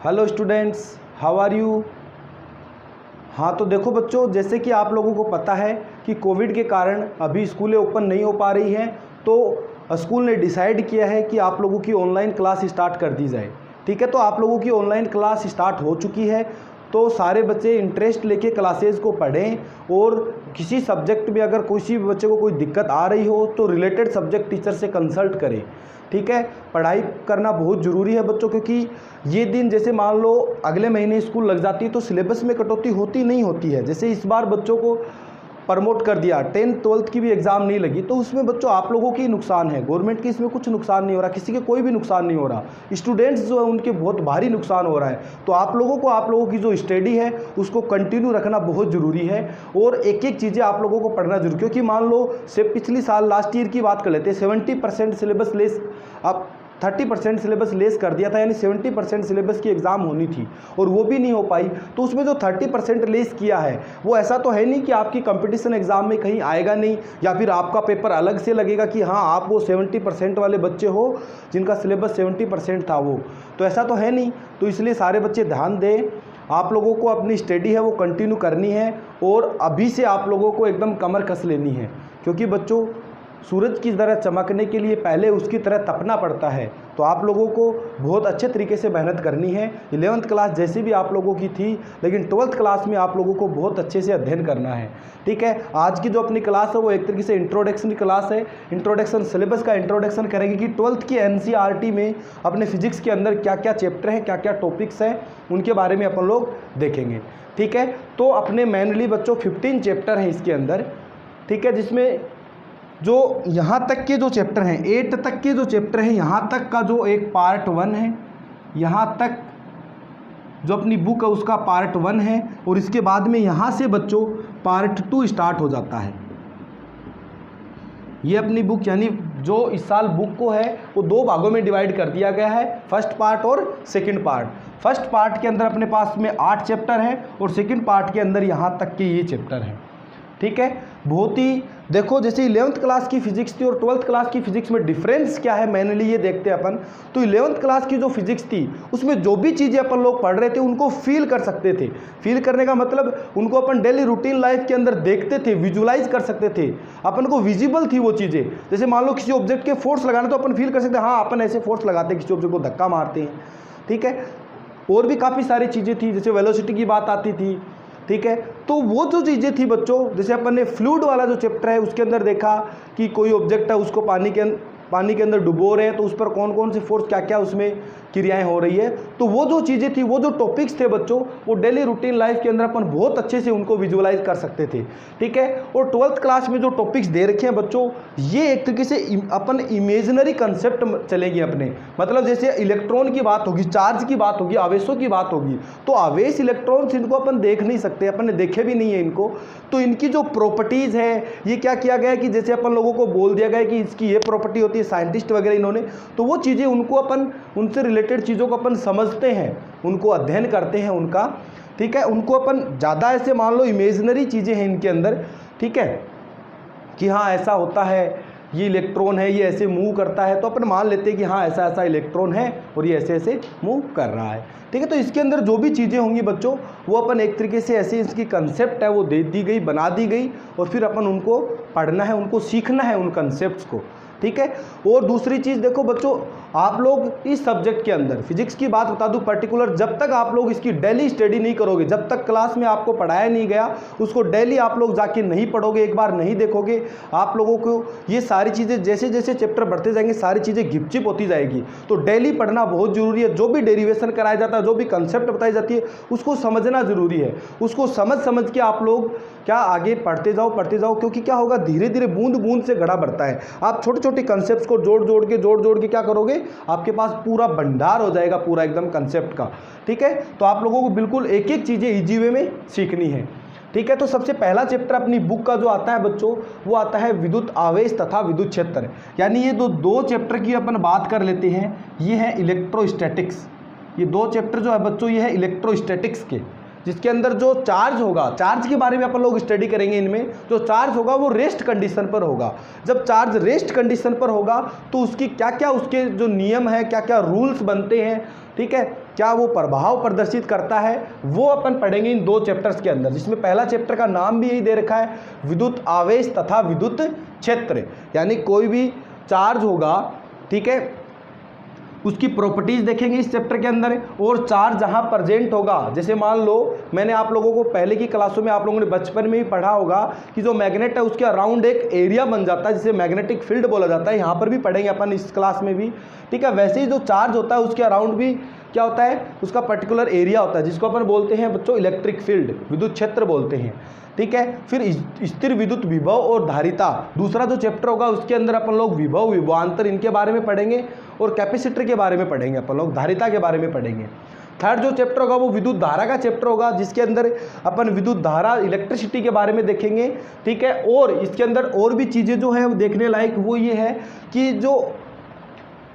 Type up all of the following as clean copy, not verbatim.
Hello students, how are you. हाँ तो देखो बच्चों, जैसे कि आप लोगों को पता है कि कोविड के कारण अभी स्कूलें ओपन नहीं हो पा रही हैं, तो स्कूल ने डिसाइड किया है कि आप लोगों की ऑनलाइन क्लास स्टार्ट कर दी जाए। ठीक है, तो आप लोगों की ऑनलाइन क्लास स्टार्ट हो चुकी है। तो सारे बच्चे इंटरेस्ट लेके क्लासेस को पढ़ें, और किसी सब्जेक्ट में अगर किसी भी बच्चे को कोई दिक्कत आ रही हो तो रिलेटेड सब्जेक्ट टीचर से कंसल्ट करें। ठीक है, पढ़ाई करना बहुत ज़रूरी है बच्चों, क्योंकि ये दिन जैसे मान लो अगले महीने स्कूल लग जाती है तो सिलेबस में कटौती नहीं होती है। जैसे इस बार बच्चों को प्रमोट कर दिया, 10th 12th की भी एग्ज़ाम नहीं लगी, तो उसमें बच्चों आप लोगों की नुकसान है, गवर्नमेंट की इसमें कुछ नुकसान नहीं हो रहा, किसी के कोई भी नुकसान नहीं हो रहा। स्टूडेंट्स जो है उनके बहुत भारी नुकसान हो रहा है। तो आप लोगों की जो स्टडी है उसको कंटिन्यू रखना बहुत ज़रूरी है, और एक एक चीज़ें आप लोगों को पढ़ना जरूरी, क्योंकि मान लो से पिछली साल लास्ट ईयर की बात कर लेते हैं, 70% सिलेबस लेस, अब 30% सिलेबस लेस कर दिया था, यानी 70% सिलेबस की एग्ज़ाम होनी थी और वो भी नहीं हो पाई। तो उसमें जो 30% लेस किया है वो ऐसा तो है नहीं कि आपकी कंपटीशन एग्ज़ाम में कहीं आएगा नहीं, या फिर आपका पेपर अलग से लगेगा कि हाँ आप वो 70% वाले बच्चे हो जिनका सिलेबस 70% था वो, तो ऐसा तो है नहीं। तो इसलिए सारे बच्चे ध्यान दें, आप लोगों को अपनी स्टडी है वो कंटिन्यू करनी है, और अभी से आप लोगों को एकदम कमर कस लेनी है, क्योंकि बच्चों सूरज की तरह चमकने के लिए पहले उसकी तरह तपना पड़ता है। तो आप लोगों को बहुत अच्छे तरीके से मेहनत करनी है। 11th क्लास जैसी भी आप लोगों की थी, लेकिन 12th क्लास में आप लोगों को बहुत अच्छे से अध्ययन करना है। ठीक है, आज की जो अपनी क्लास है वो एक तरीके से इंट्रोडक्शन की क्लास है। इंट्रोडक्शन सिलेबस का इंट्रोडक्शन करेंगे कि 12th की NCERT में अपने फिजिक्स के अंदर क्या क्या चैप्टर हैं, क्या क्या टॉपिक्स हैं, उनके बारे में अपन लोग देखेंगे। ठीक है, तो अपने मेनली बच्चों 15 चैप्टर हैं इसके अंदर। ठीक है, जिसमें जो यहाँ तक के जो चैप्टर हैं, 8 तक के जो चैप्टर हैं, यहाँ तक का जो एक पार्ट 1 है, यहाँ तक जो अपनी बुक है उसका पार्ट 1 है, और इसके बाद में यहाँ से बच्चों पार्ट 2 स्टार्ट हो जाता है। ये अपनी बुक, यानी जो इस साल बुक को है वो 2 भागों में डिवाइड कर दिया गया है, फर्स्ट पार्ट और सेकंड पार्ट। फर्स्ट पार्ट के अंदर अपने पास में 8 चैप्टर हैं, और सेकंड पार्ट के अंदर यहाँ तक के ये चैप्टर हैं। ठीक है, बहुत ही देखो, जैसे 11th क्लास की फिजिक्स थी और 12th क्लास की फिजिक्स में डिफरेंस क्या है मेनली ये देखते हैं अपन। तो 11th क्लास की जो फिजिक्स थी उसमें जो भी चीज़ें अपन लोग पढ़ रहे थे उनको फील कर सकते थे। फील करने का मतलब उनको अपन डेली रूटीन लाइफ के अंदर देखते थे, विजुलाइज कर सकते थे, अपन को विजिबल थी वो चीज़ें। जैसे मान लो किसी ऑब्जेक्ट के फोर्स लगाना तो अपन फील कर सकते हैं, हाँ अपन ऐसे फोर्स लगाते हैं, किसी ऑब्जेक्ट को धक्का मारते हैं। ठीक है, और भी काफ़ी सारी चीज़ें थी, जैसे वेलोसिटी की बात आती थी। ठीक है, तो वो जो चीज़ें थी बच्चों, जैसे अपन ने फ्लूइड वाला जो चैप्टर है उसके अंदर देखा कि कोई ऑब्जेक्ट है उसको पानी के अंदर डुबो रहे हैं, तो उस पर कौन कौन से फोर्स, क्या क्या उसमें क्रियाएं हो रही है। तो वो जो चीज़ें थी, वो जो टॉपिक्स थे बच्चों, वो डेली रूटीन लाइफ के अंदर अपन बहुत अच्छे से उनको विजुअलाइज कर सकते थे। ठीक है, और 12th क्लास में जो टॉपिक्स दे रखे हैं बच्चों, ये एक तरीके से अपन इमेजिनरी कंसेप्ट चलेंगे अपने, मतलब जैसे इलेक्ट्रॉन की बात होगी, चार्ज की बात होगी, आवेशों की बात होगी, तो आवेश इलेक्ट्रॉन्स इनको अपन देख नहीं सकते, अपन ने देखे भी नहीं है इनको। तो इनकी जो प्रॉपर्टीज़ है, ये क्या किया गया है कि जैसे अपन लोगों को बोल दिया गया है कि इसकी ये प्रॉपर्टी होती है, साइंटिस्ट वगैरह इन्होंने, तो वो चीज़ें उनको अपन, उनसे रिलेटेड चीज़ों को अपन समझते हैं, उनको अध्ययन करते हैं उनका। ठीक है, उनको अपन ज़्यादा ऐसे मान लो इमेजिनरी चीज़ें हैं इनके अंदर। ठीक है, कि हाँ ऐसा होता है, ये इलेक्ट्रॉन है, ये ऐसे मूव करता है, तो अपन मान लेते हैं कि हाँ ऐसा ऐसा इलेक्ट्रॉन है और ये ऐसे ऐसे मूव कर रहा है। ठीक है, तो इसके अंदर जो भी चीज़ें होंगी बच्चों, वो अपन एक तरीके से ऐसे इसकी कंसेप्ट है वो दे दी गई, बना दी गई, और फिर अपन उनको पढ़ना है, उनको सीखना है उन कंसेप्ट्स को। ठीक है, और दूसरी चीज़ देखो बच्चों, आप लोग इस सब्जेक्ट के अंदर फिजिक्स की बात बता दूं पर्टिकुलर, जब तक आप लोग इसकी डेली स्टडी नहीं करोगे, जब तक क्लास में आपको पढ़ाया नहीं गया उसको डेली आप लोग जाके नहीं पढ़ोगे, एक बार नहीं देखोगे, आप लोगों को ये सारी चीज़ें जैसे जैसे चैप्टर बढ़ते जाएंगे सारी चीज़ें घिपचिप होती जाएगी। तो डेली पढ़ना बहुत ज़रूरी है। जो भी डेरिवेशन कराया जाता है, जो भी कंसेप्ट बताई जाती है, उसको समझना ज़रूरी है। उसको समझ के आप लोग क्या आगे पढ़ते जाओ, क्योंकि क्या होगा, धीरे धीरे बूंद बूंद से घड़ा बढ़ता है। आप छोटे छोटे कंसेप्ट को जोड़ जोड़ के क्या करोगे, आपके पास पूरा भंडार हो जाएगा पूरा एकदम कंसेप्ट का। ठीक है, तो आप लोगों को बिल्कुल एक एक चीज़ें इजी वे में सीखनी है। ठीक है, तो सबसे पहला चैप्टर अपनी बुक का जो आता है बच्चों, वो आता है विद्युत आवेश तथा विद्युत क्षेत्र, यानी ये दो चैप्टर की अपन बात कर लेते हैं। ये है इलेक्ट्रोस्टैटिक्स, ये 2 चैप्टर जो है बच्चों ये है इलेक्ट्रोस्टैटिक्स के, जिसके अंदर जो चार्ज होगा, चार्ज के बारे में अपन लोग स्टडी करेंगे। इनमें जो चार्ज होगा वो रेस्ट कंडीशन पर होगा। जब चार्ज रेस्ट कंडीशन पर होगा तो उसकी क्या क्या उसके जो नियम है, क्या क्या रूल्स बनते हैं, ठीक है, क्या वो प्रभाव प्रदर्शित करता है, वो अपन पढ़ेंगे इन 2 चैप्टर्स के अंदर, जिसमें पहला चैप्टर का नाम भी यही दे रखा है, विद्युत आवेश तथा विद्युत क्षेत्र। यानी कोई भी चार्ज होगा, ठीक है, उसकी प्रॉपर्टीज देखेंगे इस चैप्टर के अंदर। और चार्ज जहां प्रेजेंट होगा, जैसे मान लो मैंने आप लोगों को पहले की क्लासों में आप लोगों ने बचपन में ही पढ़ा होगा कि जो मैग्नेट है उसके अराउंड एक एरिया बन जाता है जिसे मैग्नेटिक फील्ड बोला जाता है। यहाँ पर भी पढ़ेंगे अपन इस क्लास में भी, ठीक है। वैसे ही जो चार्ज होता है उसके अराउंड भी क्या होता है, उसका पर्टिकुलर एरिया होता है जिसको अपन बोलते हैं बच्चों इलेक्ट्रिक फील्ड, विद्युत क्षेत्र बोलते हैं, ठीक है। फिर स्थिर विद्युत विभव और धारिता, दूसरा जो चैप्टर होगा उसके अंदर अपन लोग विभव, विभवांतर इनके बारे में पढ़ेंगे और कैपेसिटर के बारे में पढ़ेंगे अपन लोग, धारिता के बारे में पढ़ेंगे। थर्ड जो चैप्टर होगा वो विद्युत धारा का चैप्टर होगा, जिसके अंदर अपन विद्युत धारा इलेक्ट्रिसिटी के बारे में देखेंगे, ठीक है। और इसके अंदर और भी चीज़ें जो है वो देखने लायक वो ये है कि जो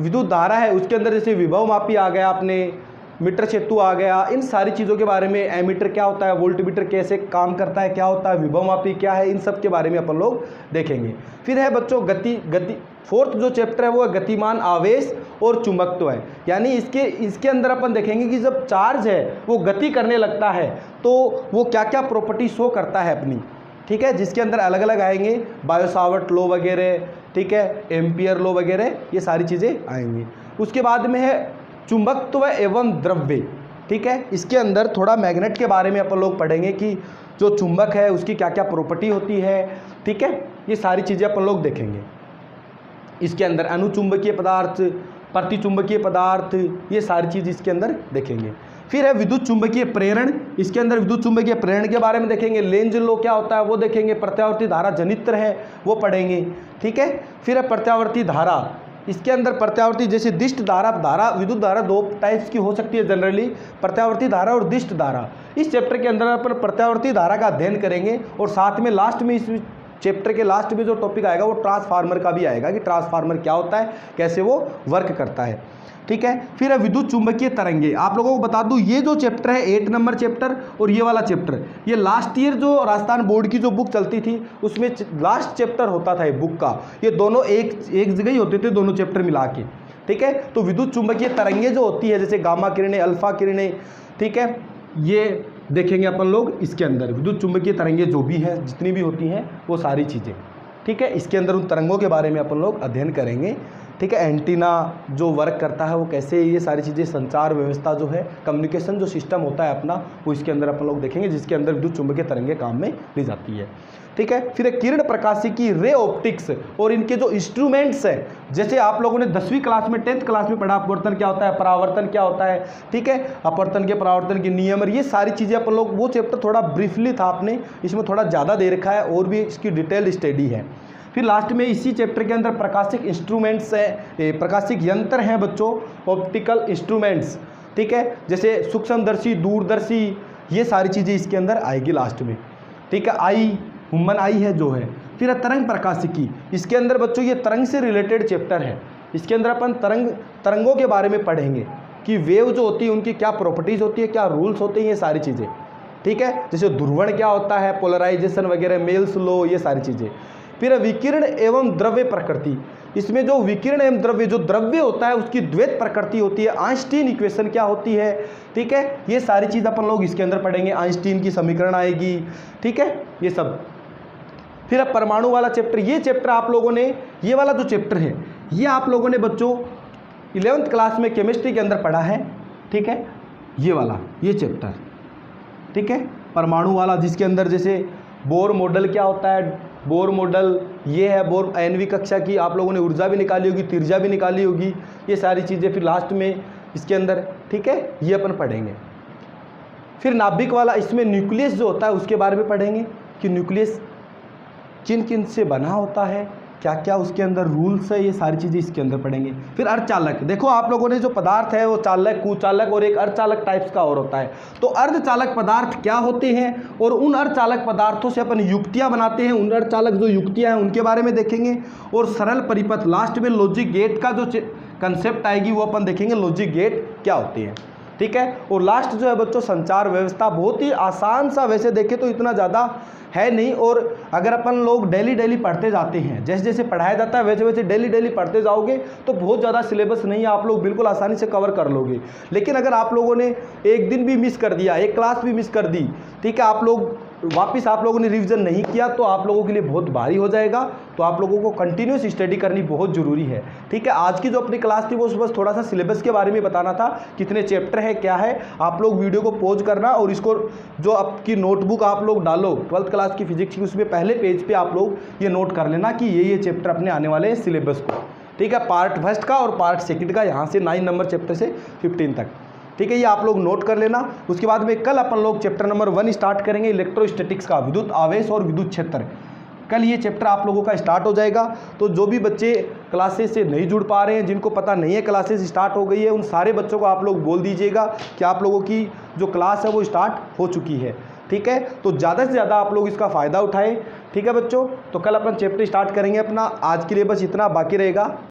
विद्युत धारा है उसके अंदर जैसे विभव मापी आ गया, आपने मीटर सेतु आ गया, इन सारी चीज़ों के बारे में, एमीटर क्या होता है, वोल्टमीटर कैसे काम करता है, क्या होता है, विभव मापी क्या है, इन सब के बारे में अपन लोग देखेंगे। फिर है बच्चों गति फोर्थ जो चैप्टर है वो है गतिमान आवेश और चुंबकत्व है। यानी इसके अंदर अपन देखेंगे कि जब चार्ज है वो गति करने लगता है तो वो क्या क्या प्रॉपर्टी शो करता है अपनी, ठीक है, जिसके अंदर अलग अलग आएंगे, बायो-सावर्ट लॉ वगैरह, ठीक है, एम्पियर लॉ वगैरह, ये सारी चीज़ें आएंगी। उसके बाद में है चुंबकत्व एवं द्रव्य, ठीक है। इसके अंदर थोड़ा मैग्नेट के बारे में अपन लोग पढ़ेंगे कि जो चुंबक है उसकी क्या क्या प्रॉपर्टी होती है, ठीक है, ये सारी चीज़ें अपन लोग देखेंगे। इसके अंदर अनुचुंबकीय पदार्थ, प्रतिचुंबकीय पदार्थ, ये सारी चीज़ इसके अंदर देखेंगे। फिर है विद्युत चुंबकीय प्रेरण, इसके अंदर विद्युत चुंबकीय प्रेरण के बारे में देखेंगे, लेंज लॉ क्या होता है वो देखेंगे, प्रत्यावर्ती धारा जनित्र है वो पढ़ेंगे, ठीक है। फिर है प्रत्यावर्ती धारा, इसके अंदर प्रत्यावर्ती जैसे दिष्ट धारा, विद्युत धारा 2 टाइप्स की हो सकती है जनरली, प्रत्यावर्ती धारा और दिष्ट धारा। इस चैप्टर के अंदर अपन प्रत्यावर्ती धारा का अध्ययन करेंगे और साथ में लास्ट में इस चैप्टर के लास्ट में जो टॉपिक आएगा वो ट्रांसफार्मर का भी आएगा कि ट्रांसफार्मर क्या होता है, कैसे वो वर्क करता है, ठीक है। फिर है विद्युत चुंबकीय तरंगे। आप लोगों को बता दूं ये जो चैप्टर है 8 नंबर चैप्टर और ये वाला चैप्टर, ये लास्ट ईयर जो राजस्थान बोर्ड की जो बुक चलती थी उसमें लास्ट चैप्टर होता था ये बुक का, ये दोनों एक जगह ही होते थे दोनों चैप्टर मिला के, ठीक है। तो विद्युत चुंबकीय तरंगे जो होती है जैसे गामा किरणें, अल्फा किरणें, ठीक है, ये देखेंगे अपन लोग इसके अंदर। विद्युत चुंबकीय तरंगे जो भी है जितनी भी होती हैं वो सारी चीज़ें, ठीक है, इसके अंदर उन तरंगों के बारे में अपन लोग अध्ययन करेंगे, ठीक है। एंटीना जो वर्क करता है वो कैसे, ये सारी चीज़ें, संचार व्यवस्था जो है, कम्युनिकेशन जो सिस्टम होता है अपना, वो इसके अंदर अपन लोग देखेंगे, जिसके अंदर विद्युत चुंबकीय तरंगे काम में ली जाती है, ठीक है। फिर किरण प्रकाशिकी, रे ऑप्टिक्स और इनके जो इंस्ट्रूमेंट्स हैं, जैसे आप लोगों ने 10वीं क्लास में 10th क्लास में पढ़ा, अपवर्तन क्या होता है, परावर्तन क्या होता है, ठीक है, अपवर्तन के परावर्तन के नियम, और ये सारी चीज़ें अपन लोग, वो चैप्टर थोड़ा ब्रीफली था आपने, इसमें थोड़ा ज़्यादा दे रखा है और भी इसकी डिटेल स्टडी है। फिर लास्ट में इसी चैप्टर के अंदर प्रकाशिक इंस्ट्रूमेंट्स हैं, प्रकाशिक यंत्र हैं बच्चों, ऑप्टिकल इंस्ट्रूमेंट्स, ठीक है, जैसे सूक्ष्मदर्शी, दूरदर्शी, ये सारी चीज़ें इसके अंदर आएगी लास्ट में, ठीक है। ह्यूमन आई है जो है। फिर तरंग प्रकाशिकी, इसके अंदर बच्चों ये तरंग से रिलेटेड चैप्टर है, इसके अंदर अपन तरंगों के बारे में पढ़ेंगे कि वेव जो होती है उनकी क्या प्रॉपर्टीज़ होती है, क्या रूल्स होते हैं, ये सारी चीज़ें, ठीक है, जैसे ध्रुवण क्या होता है, पोलराइजेशन वगैरह, मेल्स लॉ, ये सारी चीज़ें। फिर विकिरण एवं द्रव्य प्रकृति, इसमें जो विकिरण एवं द्रव्य, जो द्रव्य होता है उसकी द्वैत प्रकृति होती है, आइंस्टीन इक्वेशन क्या होती है, ठीक है, ये सारी चीज़ अपन लोग इसके अंदर पढ़ेंगे, आइंस्टीन की समीकरण आएगी, ठीक है, ये सब। फिर अब परमाणु वाला चैप्टर, ये चैप्टर आप लोगों ने, ये वाला जो चैप्टर है ये आप लोगों ने बच्चों 11th क्लास में केमिस्ट्री के अंदर पढ़ा है, ठीक है, ये वाला ये चैप्टर, ठीक है, परमाणु वाला, जिसके अंदर जैसे बोर मॉडल क्या होता है, बोर मॉडल ये है, बोर 9वीं कक्षा की आप लोगों ने ऊर्जा भी निकाली होगी, त्रिज्या भी निकाली होगी, ये सारी चीज़ें फिर लास्ट में इसके अंदर, ठीक है, ये अपन पढ़ेंगे। फिर नाभिक वाला, इसमें न्यूक्लियस जो होता है उसके बारे में पढ़ेंगे कि न्यूक्लियस किन किन से बना होता है, क्या क्या उसके अंदर रूल्स है, ये सारी चीज़ें इसके अंदर पढ़ेंगे। फिर अर्धचालक, देखो आप लोगों ने जो पदार्थ है वो चालक, कुचालक और एक अर्धचालक टाइप्स का और होता है, तो अर्धचालक पदार्थ क्या होते हैं और उन अर्धचालक पदार्थों से अपन युक्तियाँ बनाते हैं, उन अर्धचालक जो युक्तियाँ हैं उनके बारे में देखेंगे। और सरल परिपथ, लास्ट में लॉजिक गेट का जो कंसेप्ट आएगी वो अपन देखेंगे, लॉजिक गेट क्या होती है, ठीक है। और लास्ट जो है बच्चों संचार व्यवस्था, बहुत ही आसान सा, वैसे देखें तो इतना ज़्यादा है नहीं। और अगर अपन लोग डेली पढ़ते जाते हैं, जैसे जैसे पढ़ाया जाता है वैसे वैसे डेली पढ़ते जाओगे तो बहुत ज़्यादा सिलेबस नहीं है, आप लोग बिल्कुल आसानी से कवर कर लोगे। लेकिन अगर आप लोगों ने एक दिन भी मिस कर दिया, एक क्लास भी मिस कर दी, ठीक है, आप लोगों ने रिवीजन नहीं किया तो आप लोगों के लिए बहुत भारी हो जाएगा। तो आप लोगों को कंटिन्यूस स्टडी करनी बहुत ज़रूरी है, ठीक है। आज की जो अपनी क्लास थी वो बस थोड़ा सा सिलेबस के बारे में बताना था, कितने चैप्टर है क्या है। आप लोग वीडियो को पॉज करना और इसको जो आपकी नोटबुक आप लोग डालो 12th क्लास की फिजिक्स की, उसमें पहले पेज पे आप लोग ये नोट कर लेना कि ये चैप्टर अपने आने वाले हैं सिलेबस को, ठीक है। पार्ट फर्स्ट का और पार्ट सेकंड का, यहाँ से 9 नंबर चैप्टर से 15 तक, ठीक है। ये आप लोग नोट कर लेना। उसके बाद में कल अपन लोग चैप्टर नंबर 1 स्टार्ट करेंगे, इलेक्ट्रोस्टैटिक्स का, विद्युत आवेश और विद्युत क्षेत्र। कल ये चैप्टर आप लोगों का स्टार्ट हो जाएगा। तो जो भी बच्चे क्लासेस से नहीं जुड़ पा रहे हैं, जिनको पता नहीं है क्लासेस स्टार्ट हो गई है, उन सारे बच्चों को आप लोग बोल दीजिएगा कि आप लोगों की जो क्लास है वो स्टार्ट हो चुकी है, ठीक है। तो ज़्यादा से ज़्यादा आप लोग इसका फ़ायदा उठाएं, ठीक है बच्चों। तो कल अपन चैप्टर स्टार्ट करेंगे अपना। आज के लिए बस इतना बाकी रहेगा।